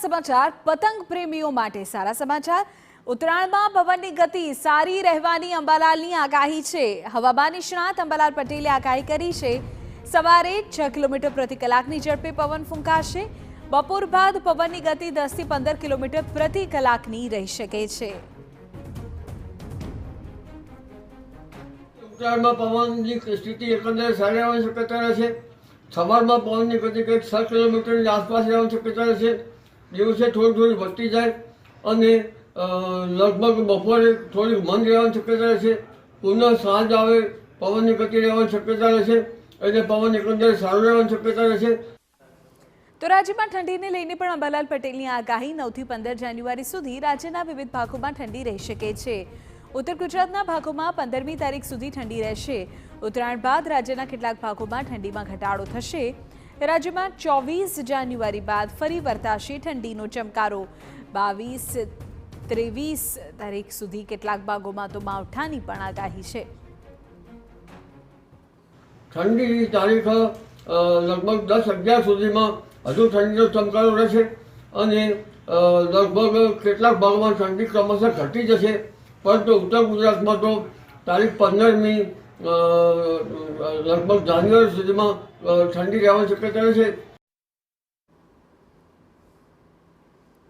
સમાચાર પતંગ પ્રેમીઓ માટે સારા સમાચાર। ઉત્તરાયણમાં પવનની ગતિ સારી રહેવાની અંબાલાલની આગાહી છે। હવામાન નિષ્ણાત અંબાલાલ પટેલે આગાહી કરી છે। સવારે 6 કિલોમીટર પ્રતિ કલાકની ઝડપે પવન ફૂંકાશે। બપોર બાદ પવનની ગતિ 10 થી 15 કિલોમીટર પ્રતિ કલાકની રહી શકે છે। ઉત્તરાયણમાં પવનની સ્થિતિ એકંદરે સારી રહેવાની શક્યતા રહેશે। સવારમાં પવનની ગતિ કંઈક 6 કિલોમીટરની આસપાસ રહેવાની શક્યતા રહેશે। દિવસે થોડી વધતી જાય અને લગભગ બપોરે થોડી મંદ રહેવાની શક્યતા રહેશે। પુનઃ સાંજ આવે પવનની ગતિ રહેવાની શક્યતા રહેશે એટલે પવન એકંદરે સારું રહેવાની શક્યતા રહેશે। તો રાજ્યમાં ઠંડીને લઈને પણ અંબાલાલ પટેલની આગાહી 9 થી 15 જાન્યુઆરી સુધી રાજ્યના વિવિધ ભાગોમાં ઠંડી રહી શકે છે। ઉત્તર ગુજરાતના ભાગોમાં 15મી તારીખ સુધી ઠંડી રહેશે। ઉત્તરાયણ બાદ રાજ્યના કેટલાક ભાગોમાં ઠંડીમાં ઘટાડો થશે। રાજ્યમાં 24 જાન્યુઆરી બાદ ફરી વર્તાશે ઠંડીનો ચમકારો। 22 23 તારીખ સુધી કેટલાક ભાગોમાં તો માવઠાની પણ આગાહી છે। ઠંડીની તારીખ લગભગ 10-11 સુધીમાં હજુ ઠંડીનો ચમકારો રહેશે અને લગભગ કેટલાક ભાગમાં ઠંડી ક્રમશઃ ઘટી જશે, પરંતુ ઉત્તર ગુજરાતમાં તો તારીખ 15મી લગભગ જાન્યુઆરી સુધીમાં ઠંડી રહેવાની શક્યતા રહેશે।